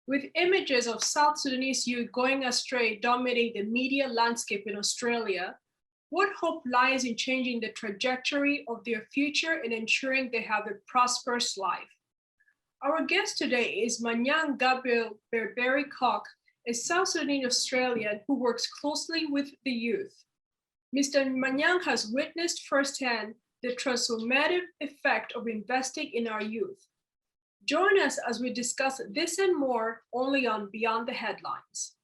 With images of South Sudanese youth going astray dominating the media landscape in Australia, what hope lies in changing the trajectory of their future and ensuring they have a prosperous life? Our guest today is Manyang Gabriel Berberi Koch, a South Sudanese Australian who works closely with the youth. Mr. Manyang has witnessed firsthand the transformative effect of investing in our youth. Join us as we discuss this and more only on Beyond the Headlines.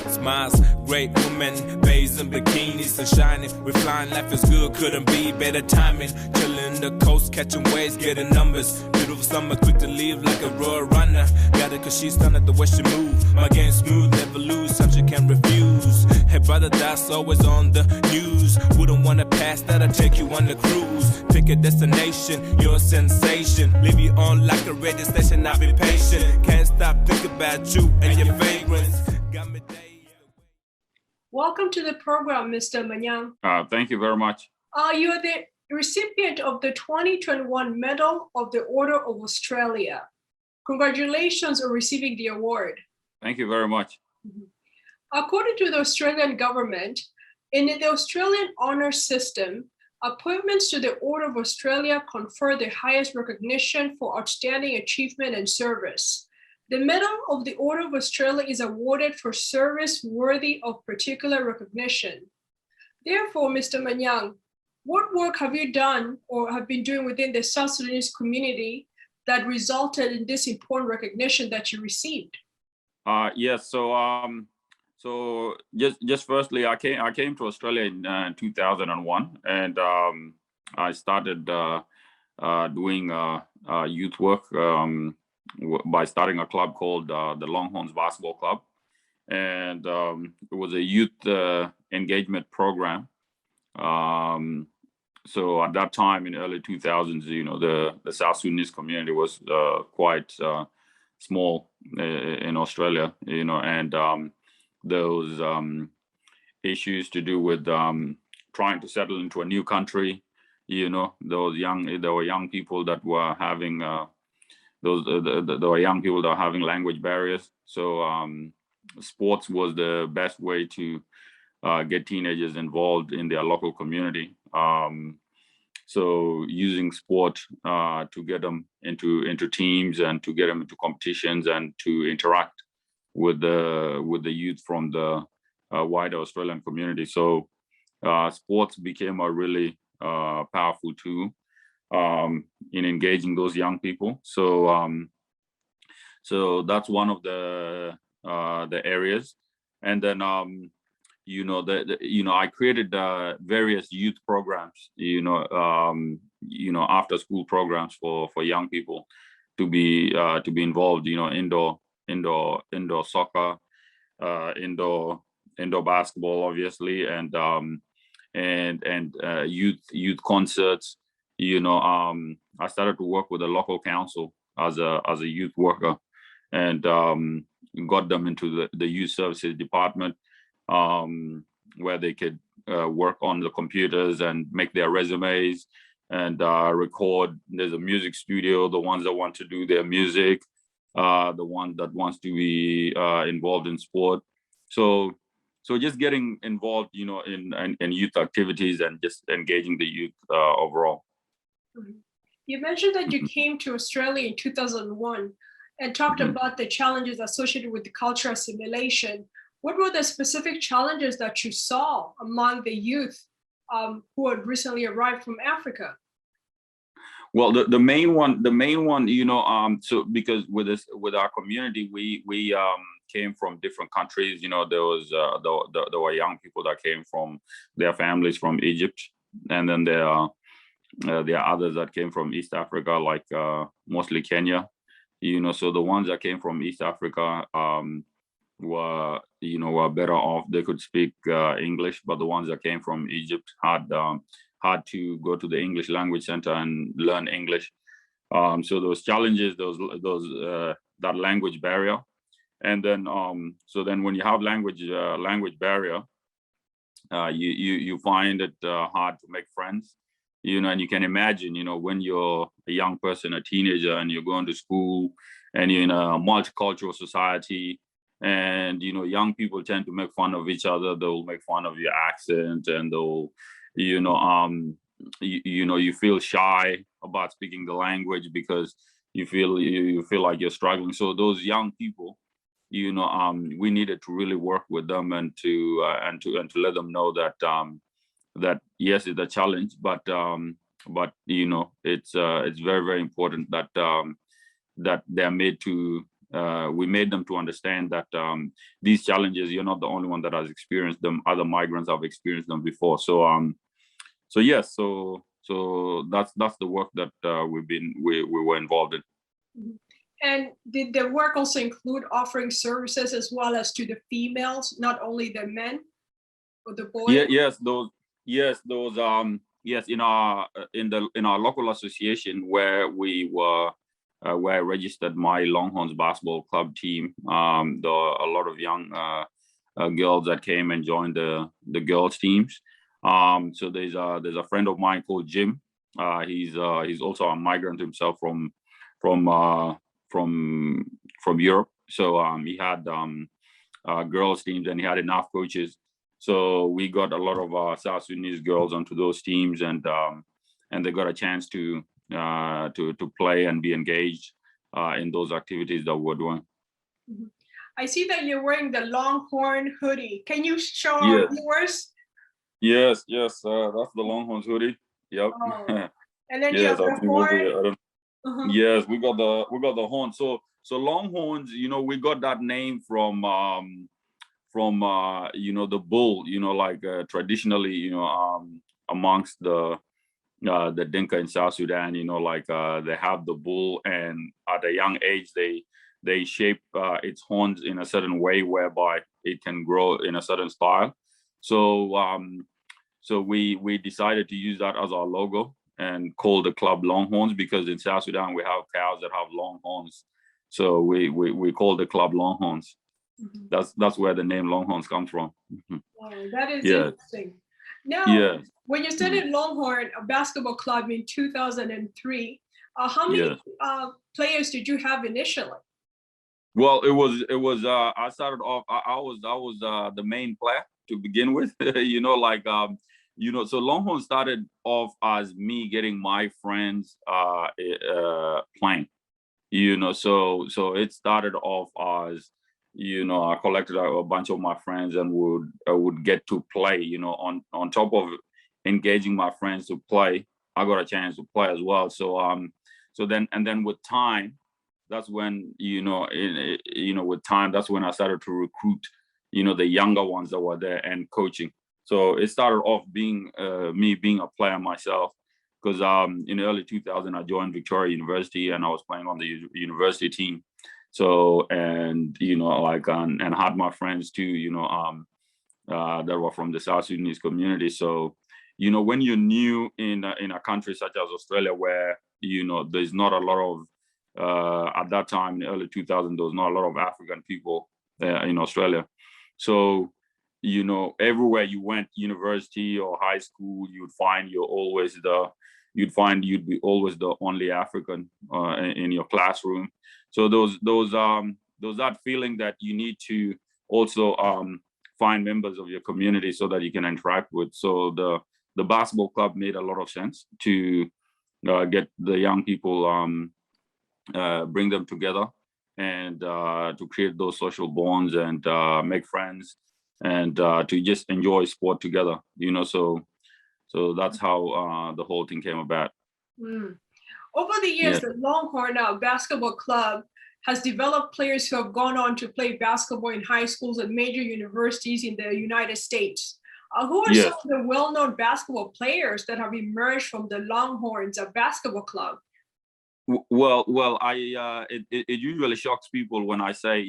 Smiles, great women, babes in bikinis and shining. We're flying, life is good, couldn't be better timing. Chilling the coast, catching waves, getting numbers. Beautiful summer, quick to leave like a road runner. Got it cause she's done at the way she move. My game smooth, never lose, something she can't refuse. Hey brother, that's always on the news. Wouldn't wanna pass that, I'll take you on the cruise. Pick a destination, you're a sensation. Leave you on like a radio station, I'll be patient. Can't stop thinking about you and your fragrance. Got me there. Welcome to the program, Mr. Manyang. Thank you very much. You are the recipient of the 2021 Medal of the Order of Australia. Congratulations on receiving the award. Thank you very much. According to the Australian government, in the Australian honour system, appointments to the Order of Australia confer the highest recognition for outstanding achievement and service. The Medal of the Order of Australia is awarded for service worthy of particular recognition. Therefore, Mr. Manyang, what work have you done or have been doing within the South Sudanese community that resulted in this important recognition that you received? Yes. So just firstly, I came to Australia in 2001, and I started doing youth work by starting a club called the Longhorns basketball club, and it was a youth engagement program. So at that time in early 2000s, the South Sudanese community was quite small in Australia, and those issues to do with trying to settle into a new country, there were young people that were having there were young people that were having language barriers. So sports was the best way to get teenagers involved in their local community. So using sport to get them into teams and to get them into competitions and to interact with the youth from the wider Australian community. So sports became a really powerful tool in engaging those young people. So that's one of the areas. And then I created various youth programs, after school programs for young people to be involved, indoor soccer, indoor basketball, obviously, and youth concerts. I started to work with the local council as a youth worker, and got them into the youth services department, where they could work on the computers and make their resumes and record. There's a music studio, the ones that want to do their music, the one that wants to be involved in sport. So just getting involved, in youth activities and just engaging the youth overall. You mentioned that you came to Australia in 2001 and talked about the challenges associated with the cultural assimilation. What were the specific challenges that you saw among the youth who had recently arrived from Africa? Well, the main one, so because with our community, we came from different countries. There were young people that came from their families from Egypt, and then there are others that came from East Africa, like mostly Kenya. So the ones that came from East Africa were better off. They could speak English, but the ones that came from Egypt had had to go to the English language center and learn English. So those challenges, that language barrier, and then so then when you have language barrier, you find it hard to make friends, and you can imagine, when you're a young person, a teenager, and you're going to school and you're in a multicultural society, and young people tend to make fun of each other. They'll make fun of your accent, and they'll you feel shy about speaking the language because you feel like you're struggling. So those young people, we needed to really work with them and to let them know that that yes, it's a challenge, but it's very, very important that that they're made to we made them to understand that these challenges, you're not the only one that has experienced them. Other migrants have experienced them before. So yes, so that's the work that we were involved in. Mhm. And did the work also include offering services as well as to the females, not only the men or the boys? Yes, in our local association where we were where I registered my Longhorns basketball club team. There were a lot of young girls that came and joined the girls teams. So there's a friend of mine called Jim. He's also a migrant himself from Europe. So he had girls teams, and he had enough coaches. So we got a lot of South Sudanese girls onto those teams, and they got a chance to play and be engaged in those activities that we're doing. Mhm. I see that you're wearing the Longhorn hoodie. Can you show our viewers? Yes, that's the Longhorns hoodie. Yep. Oh. And then yes, you have the horn. Yes, we got the horn. So Longhorns, we got that name from the bull, like traditionally, amongst the Dinka in South Sudan, like they have the bull, and at a young age they shape its horns in a certain way whereby it can grow in a certain style. So so we decided to use that as our logo and call the club Longhorns, because in South Sudan we have cows that have long horns. So we call the club Longhorns. Mm-hmm. That's where the name Longhorns comes from. Mm-hmm. Oh, that is interesting. Now, when you started mm-hmm. Longhorn, a basketball club in 2003, how many players did you have initially? Well, it was I started off, I was the main player to begin with. So Longhorn started off as me getting my friends playing. So it started off as I collected a bunch of my friends and would get to play. On top of engaging my friends to play, I got a chance to play as well. So then with time, that's when with time, that's when I started to recruit the younger ones that were there and coaching. So it started off being me being a player myself, because in the early 2000 I joined Victoria University and I was playing on the university team. So and and had my friends too, that were from the South Sudanese community. So when you're new in a country such as Australia, where there's not a lot of at that time in the early 2000s, there was not a lot of African people in Australia. So everywhere you went, university or high school, you'd find you'd be always the only African in your classroom. So those that feeling that you need to also find members of your community so that you can interact with. So the basketball club made a lot of sense to get the young people, bring them together, and to create those social bonds and make friends, and to just enjoy sport together. So that's how the whole thing came about. Mm. Over the years, the Longhorn basketball club has developed players who have gone on to play basketball in high schools and major universities in the United States. Who are some of the well-known basketball players that have emerged from the Longhorns basketball club? Well, it usually shocks people when I say,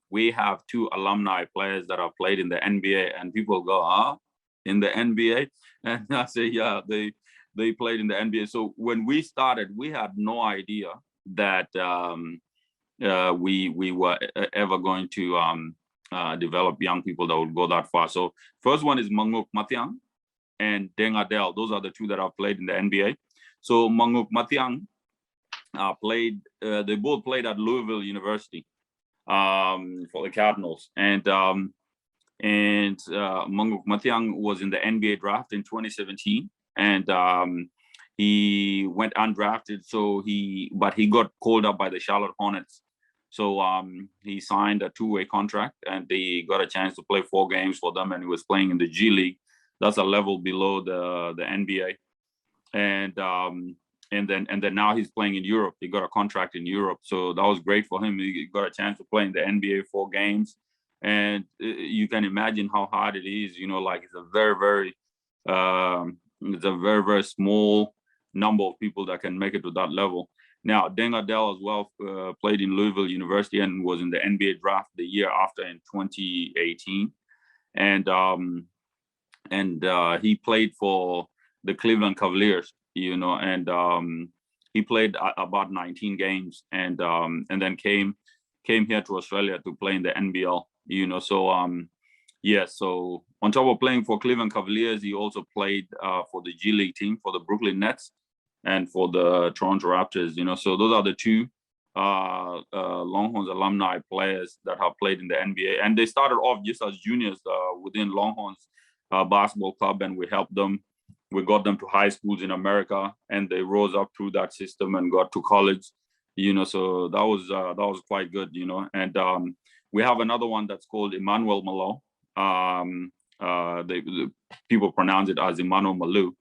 we have 2 alumni players that have played in the NBA, and people go, huh? in the NBA? And I say, yeah, they played in the NBA. So when we started, we had no idea that we were ever going to develop young people that would go that far. So first one is Manguk Matiang and Deng Adel. Those are the two that have played in the NBA. So Manguk Matiang they both played at Louisville University for the Cardinals. And Manguk Matiang was in the NBA draft in 2017. And he went undrafted. But he got called up by the Charlotte Hornets. So he signed a 2-way contract, and he got a chance to play 4 games for them. And he was playing in the G League. That's a level below the NBA. And then now he's playing in Europe. He got a contract in Europe. So that was great for him. He got a chance to play in the NBA 4 games. And you can imagine how hard it is, like it's a very, very small number of people that can make it to that level. Now, Deng Adel as well played in Louisville University and was in the NBA draft the year after in 2018. And he played for the Cleveland Cavaliers, and he played about 19 games and then came here to Australia to play in the NBL, So on top of playing for Cleveland Cavaliers, he also played for the G League team, for the Brooklyn Nets and for the Toronto Raptors, So those are the two Longhorns alumni players that have played in the NBA. And they started off just as juniors within Longhorns basketball club, and we helped them. We got them to high schools in America, and they rose up through that system and got to college, So that was quite good, And we have another one that's called Emmanuel Malo. The people pronounce it as Emmanuel Malou,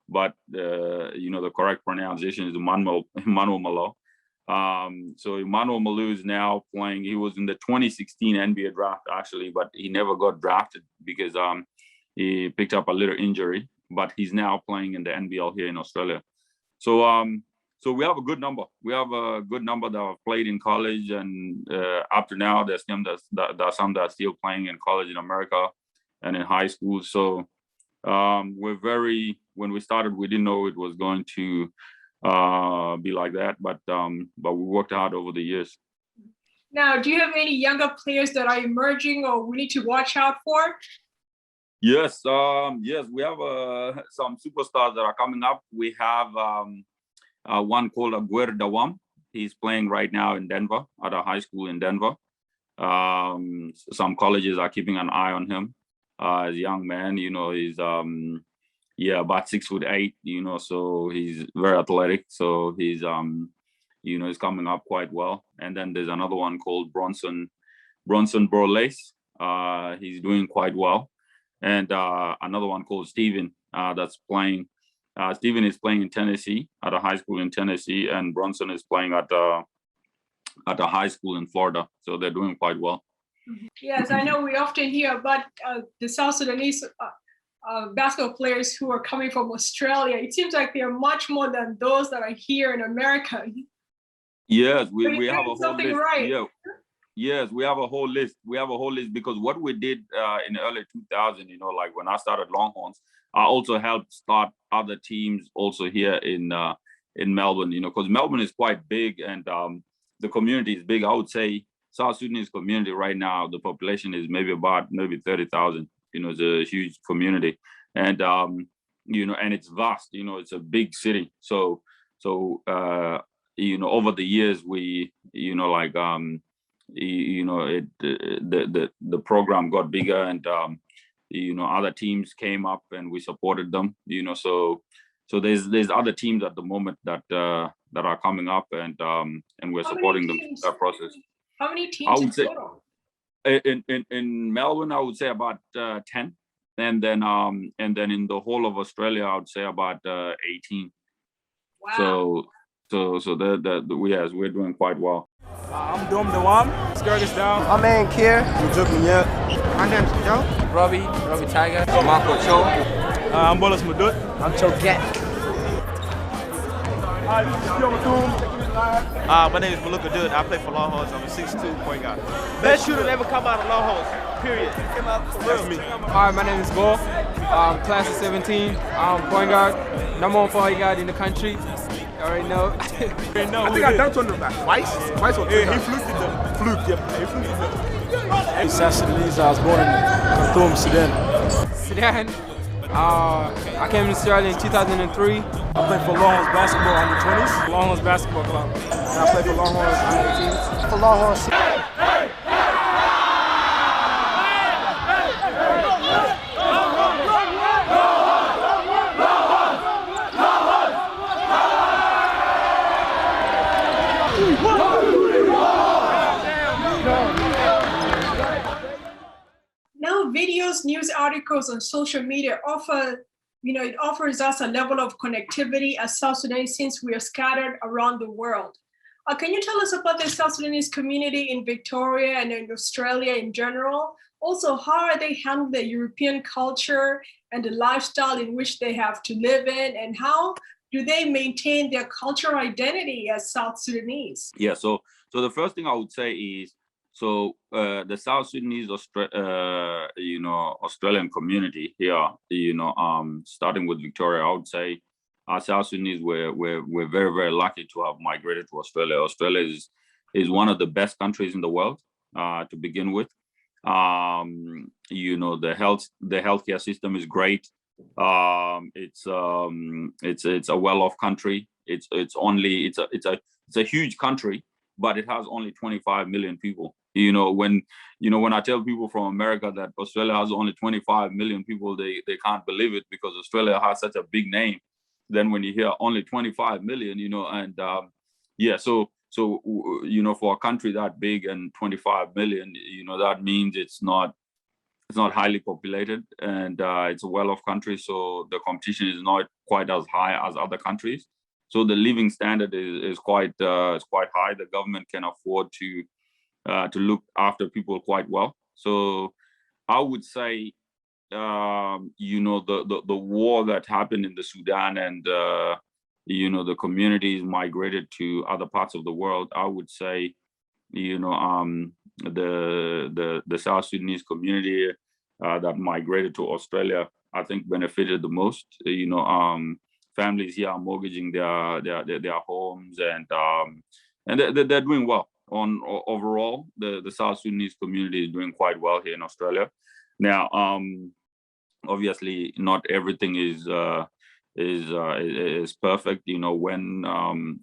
but the correct pronunciation is Emmanuel Malo. So Emmanuel Malou is now playing. He was in the 2016 NBA draft actually, but he never got drafted because he picked up a little injury. But he's now playing in the NBL here in Australia. So we have a good number. We have a good number that have played in college, and up to now, there's some that are still playing in college in America and in high school. So when we started, we didn't know it was going to be like that, but we worked hard over the years. Now, do you have any younger players that are emerging or we need to watch out for? Yes, we have some superstars that are coming up. We have one called Aguer Dawam. He's playing right now in Denver at a high school in Denver. Some colleges are keeping an eye on him. As a young man, he's about 6'8", so he's very athletic. So he's he's coming up quite well. And then there's another one called Bronson Borlace. He's doing quite well. And another one called Steven that's playing. Steven is playing in Tennessee at a high school in Tennessee, and Bronson is playing at a high school in Florida. So they're doing quite well. Yes, I know we often hear about the South Sudanese basketball players who are coming from Australia. It seems like they're much more than those that are here in America. Yes, we have a whole something list. Right. Yeah. Yes, we have a whole list. Because what we did in the early 2000s, like when I started Longhorns, I also helped start other teams also here in Melbourne, because Melbourne is quite big and the community is big. I would say South Sudanese community right now, the population is maybe 30,000. It's a huge community, and and it's vast. It's a big city. So over the years we the program got bigger, and other teams came up and we supported them. So there's other teams at the moment that are coming up, and we're supporting them in that process. How many teams? I would say in Melbourne, I would say about 10, and then in the whole of Australia, I would say about 18. Wow. So we're doing quite well. I'm Dom Dawam. Skirgus down. My man Kier. My name's Joe. Robbie Tiger. Marco Cho. I'm Bolas Madut. I'm Cho Get. My name is Maluka Dud. I play for Longhorns. I'm a 6'2" point guard. Best shooter to ever come out of Longhorns. Period. That's me. Hi, my name is Bo. Class of 17. Point guard. Number one point guard in the country. You already know. I think I dunked on him about twice. Twice or three times. He fluked it. Fluked, yeah. He fluked it. Hey, South Sudanese. I was born in Khartoum, Sudan. Sudan. I came to Australia in 2003. I played for Longhorns basketball under 20s. Longhorns basketball club. And I played for Longhorns under 18s. For Longhorns. Now, videos, news articles, and social media it offers us a level of connectivity as South Sudanese since we are scattered around the world. Can you tell us about the South Sudanese community in Victoria and in Australia in general? Also, how are they handling the European culture and the lifestyle in which they have to live in, and how do they maintain their cultural identity as South Sudanese? Yeah, so the first thing I would say is, the South Sudanese, Australian community here, starting with Victoria, I would say our South Sudanese, we're very, very lucky to have migrated to Australia. Australia is one of the best countries in the world to begin with. The healthcare system is great. It's a well-off country. It's a huge country, but it has only 25 million people. When I tell people from America that Australia has only 25 million people, they can't believe it, because Australia has such a big name. Then when you hear only 25 million, for a country that big and 25 million, that means it's not highly populated, and it's a well-off country. So the competition is not quite as high as other countries. So the living standard is quite high. The government can afford to look after people quite well. So I would say, the war that happened in the Sudan, and the communities migrated to other parts of the world. I would say, the South Sudanese community that migrated to Australia, I think, benefited the most. Families here are mortgaging their homes, and they're doing well. Overall, the South Sudanese community is doing quite well here in Australia. Now, obviously, not everything is perfect. When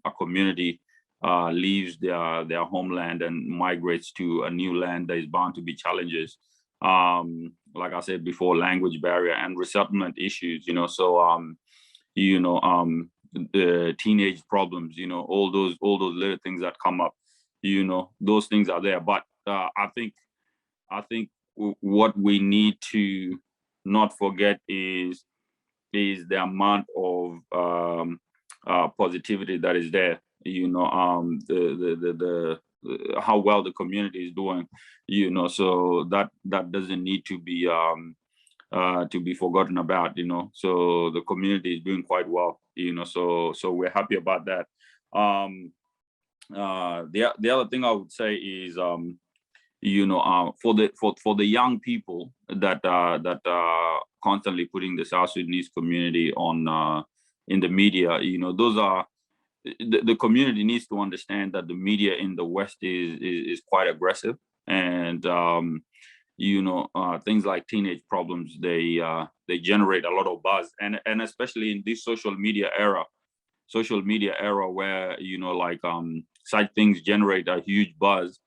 a community leaves their homeland and migrates to a new land, there is bound to be challenges. Like I said before, language barrier and resettlement issues. The teenage problems. All those little things that come up. Those things are there. But I think what we need to not forget is the amount of positivity that is there. How well the community is doing. So that doesn't need to be forgotten about. So the community is doing quite well. So we're happy about that. The other thing I would say is, for the young people that are constantly putting the South Sudanese community on in the media, those are the community needs to understand that the media in the West is quite aggressive, and things like teenage problems, they generate a lot of buzz, and especially in this social media era where such things generate a huge buzz.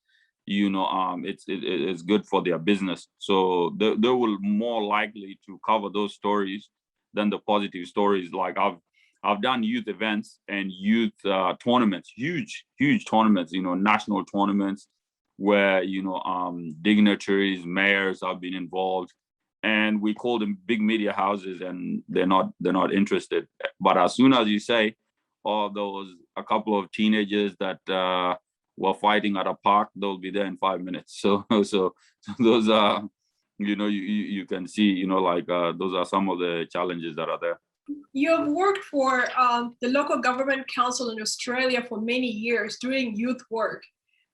It's good for their business. So they will more likely to cover those stories than the positive stories. Like I've done youth events and youth tournaments, huge tournaments, national tournaments where dignitaries, mayors have been involved, and we call them big media houses, and they're not interested. But as soon as you say, oh, there was a couple of teenagers that were fighting at a park, they'll be there in 5 minutes. So those are, you can see, those are some of the challenges that are there. You have worked for the local government council in Australia for many years doing youth work.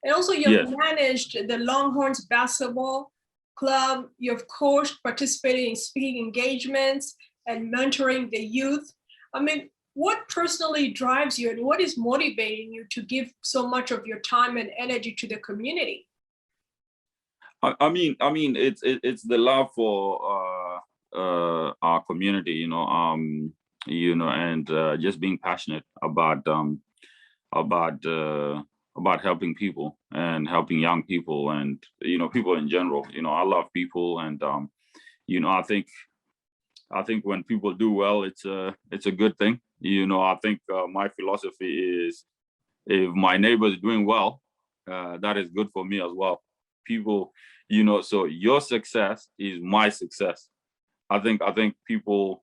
And also you've managed the Longhorns basketball club, you've coached, participated in speaking engagements and mentoring the youth. I mean, what personally drives you and what is motivating you to give so much of your time and energy to the community? I mean, it's the love for our community, and just being passionate about helping people and helping young people and people in general. I love people, and I think when people do well, it's a good thing. I think my philosophy is, if my neighbor is doing well, that is good for me as well. People, so your success is my success. I think people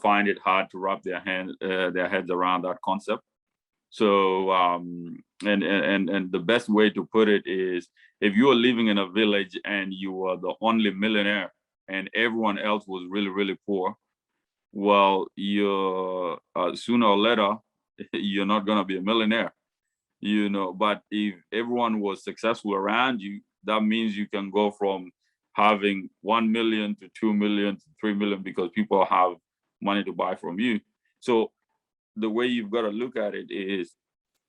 find it hard to wrap their heads around that concept. So and the best way to put it is, if you are living in a village and you are the only millionaire and everyone else was really, really poor, well, you're sooner or later you're not going to be a millionaire. But if everyone was successful around you, that means you can go from having 1 million to 2 million to 3 million, because people have money to buy from you. So the way you've got to look at it is,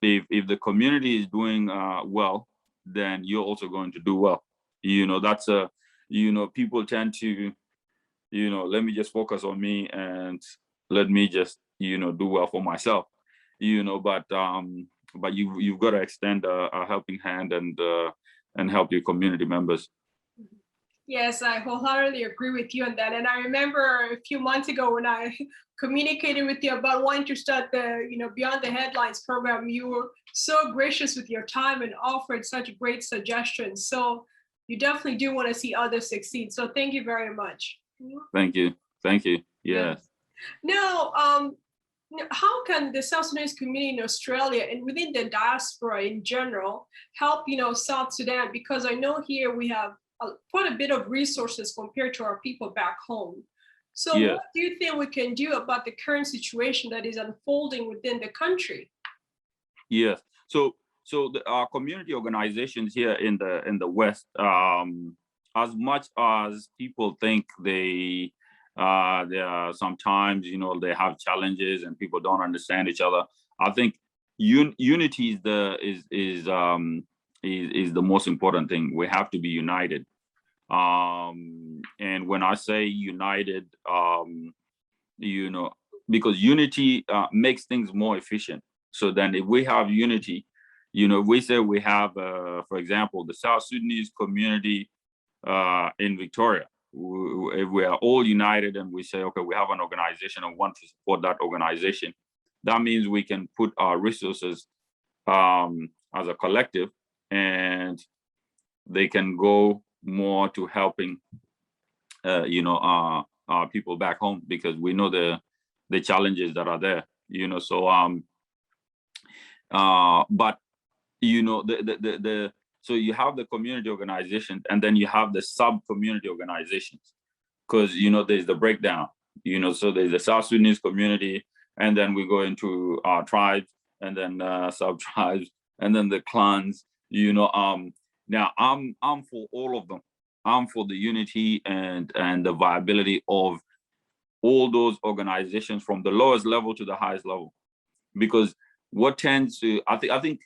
if the community is doing well, then you're also going to do well. That's people tend to, let me just focus on me and let me just, do well for myself, but you've got to extend a helping hand and help your community members. Yes, I wholeheartedly agree with you on that. And I remember a few months ago when I communicated with you about wanting to start the, Beyond the Headlines program, you were so gracious with your time and offered such great suggestions. So you definitely do want to see others succeed. So thank you very much. Thank you. Yes. Now, how can the South Sudanese community in Australia and within the diaspora in general help, South Sudan? Because I know here we have quite a bit of resources compared to our people back home. So Yeah. What do you think we can do about the current situation that is unfolding within the country? Yes. So our community organizations here in the West, as much as people think they are sometimes, they have challenges and people don't understand each other, I think unity is the most important thing. We have to be united. And when I say united, because unity makes things more efficient. So then if we have unity, we say we have, for example, the South Sudanese community in Victoria. If we are all united and we say, okay, we have an organization and want to support that organization, that means we can put our resources as a collective, and they can go more to helping, our people back home, because we know the challenges that are there, So, but so you have the community organizations, and then you have the sub-community organizations, because there's the breakdown. So there's the South Sudanese community, and then we go into our tribes, and then sub-tribes, and then the clans. Now I'm for all of them. I'm for the unity and the viability of all those organizations from the lowest level to the highest level, because what tends to, I think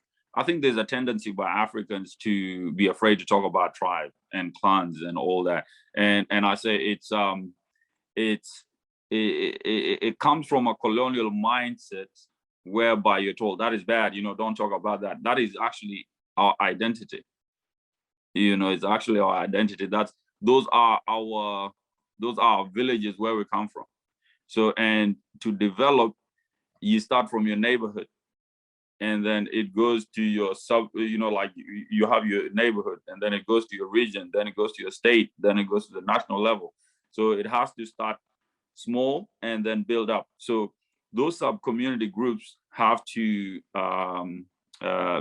there's a tendency by Africans to be afraid to talk about tribe and clans and all that, and I say it comes from a colonial mindset whereby you're told that is bad, don't talk about that. That is actually our identity. It's actually our identity. Those are our villages where we come from. So, and to develop, you start from your neighborhood, and then it goes to your like you have your neighborhood, and then it goes to your region, then it goes to your state, then it goes to the national level. So it has to start small and then build up. So those sub-community groups have to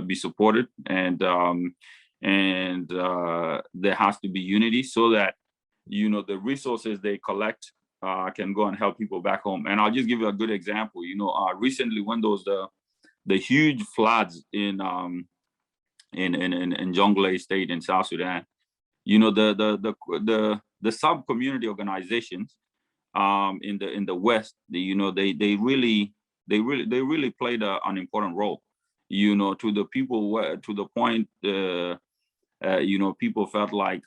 be supported, and there has to be unity, so that the resources they collect can go and help people back home. And I'll just give you a good example. Recently, when there was the huge floods in Jonglei State in South Sudan, the sub community organizations in the West, they really played an important role, to the people to the point people felt like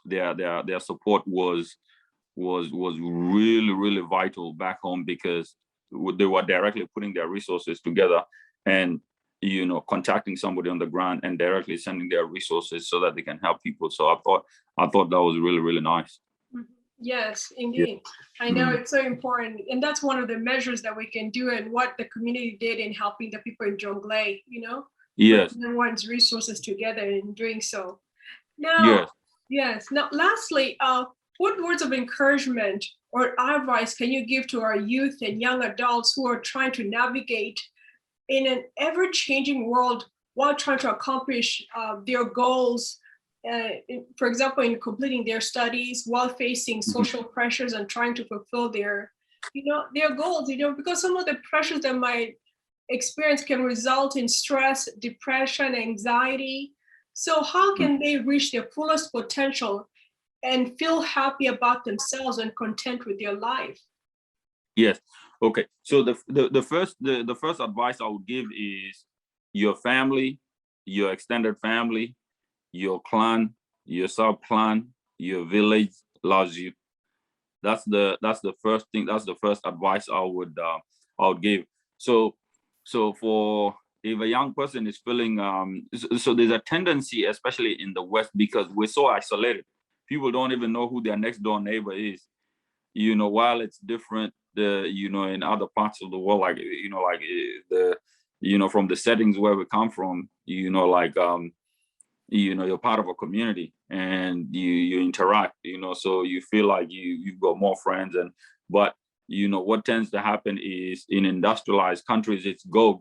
their support was really vital back home, because they were directly putting their resources together and contacting somebody on the ground and directly sending their resources so that they can help people. So I thought that was really nice. Yes, indeed. Yeah. I know it's so important. And that's one of the measures that we can do, and what the community did in helping the people in Jonglei, Yes. Everyone's resources together in doing so. Now, yes. Now, lastly, what words of encouragement or advice can you give to our youth and young adults who are trying to navigate in an ever-changing world while trying to accomplish their goals, for example, in completing their studies while facing social pressures and trying to fulfill their goals, because some of the pressures they might experience can result in stress, depression, anxiety. So how can they reach their fullest potential and feel happy about themselves and content with their life? Yes. Okay. So the first advice I would give is your family, your extended family, your clan, your sub clan, your village loves you. That's the first thing. That's the first advice I would give. So for if a young person is feeling so there's a tendency, especially in the West, because we're so isolated, people don't even know who their next door neighbor is. While it's different, in other parts of the world, like from the settings where we come from, you're part of a community and you interact, so you feel like you've got more friends. But what tends to happen is in industrialized countries, it's go,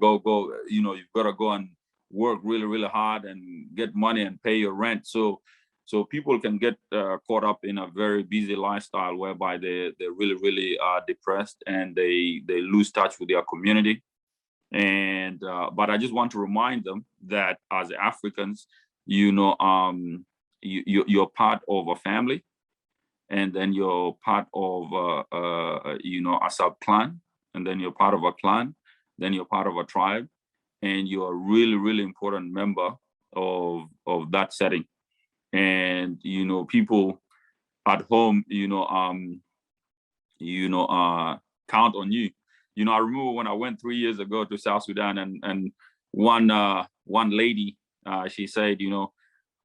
you've got to go and work really hard and get money and pay your rent. So people can get caught up in a very busy lifestyle whereby they're really depressed and they lose touch with their community. And but I just want to remind them that as Africans, you're part of a family, and then you're part of a sub clan, and then you're part of a clan, then you're part of a tribe, and you're a really important member of that setting. And people at home count on you. I remember when I went 3 years ago to South Sudan, and one lady, she said,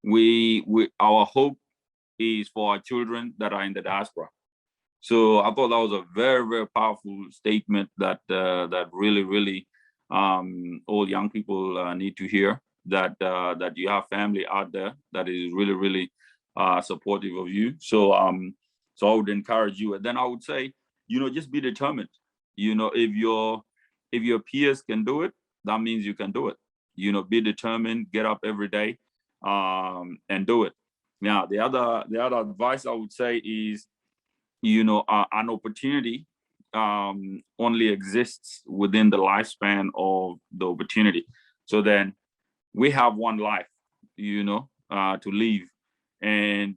we our hope is for our children that are in the diaspora. So I thought that was a very powerful statement that really all young people need to hear, that you have family out there that is really supportive of you. So I would encourage you, and then I would say, just be determined. If your peers can do it, that means you can do it. Be determined, get up every day, and do it. Now, the other advice I would say is, an opportunity only exists within the lifespan of the opportunity. So then we have one life, to live. And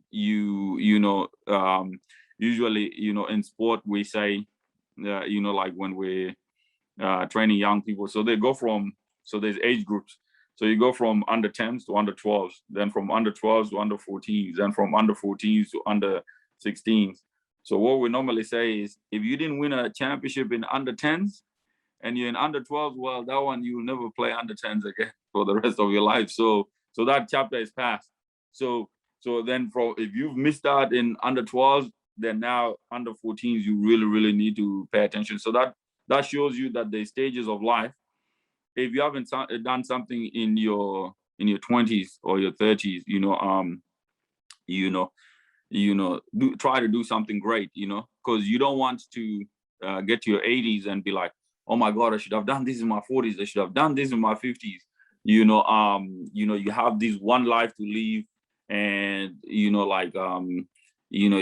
usually, in sport, we say, like when we're training young people, so they go so there's age groups. So you go from under 10s to under 12s, then from under 12s to under 14s, then from under 14s to under 16s. So what we normally say is, if you didn't win a championship in under 10s and you're in under 12s, well, that one, you will never play under 10s again for the rest of your life. So that chapter is past. So then if you've missed out in under 12s, then now under 14s, you really need to pay attention. So that shows you that the stages of life, if you haven't done something in your 20s or your 30s, try to do something great, because you don't want to get to your 80s and be like, oh my God, I should have done this in my 40s. I should have done this in my 50s. You have this one life to live, and you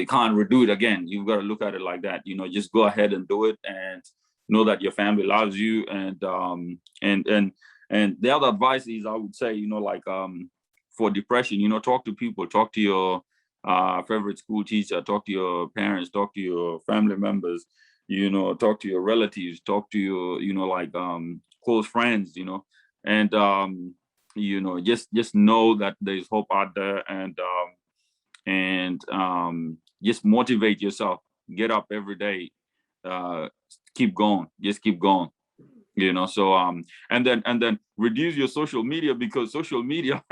can't redo it again. You've got to look at it like that. Just go ahead and do it, and know that your family loves you. And the other advice is, I would say, for depression. Talk to people, talk to your favorite school teacher, talk to your parents, talk to your family members, talk to your relatives, talk to your, close friends, and, just know that there's hope out there, and just motivate yourself, get up every day, keep going, just keep going. So and then reduce your social media, because social media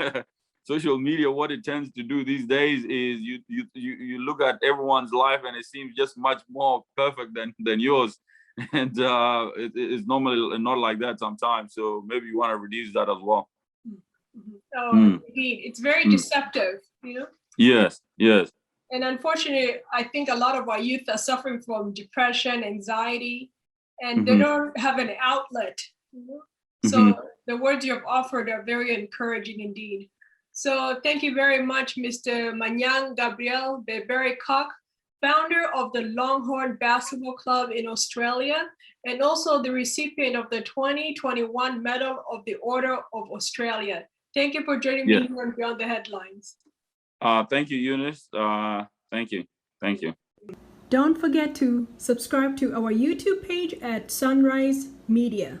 what it tends to do these days is you look at everyone's life and it seems just much more perfect than yours, and it's normally not like that sometimes, so maybe you want to reduce that as well. Indeed, it's very deceptive. Yes. And unfortunately, I think a lot of our youth are suffering from depression, anxiety, and they don't have an outlet. So the words you have offered are very encouraging indeed. So thank you very much, Mr. Manyang Gabriel Beberry-Cock, founder of the Longhorn Basketball Club in Australia, and also the recipient of the 2021 Medal of the Order of Australia. Thank you for joining me here on Beyond the Headlines. Thank you, Eunice. Thank you. Don't forget to subscribe to our YouTube page at Sunrise Media.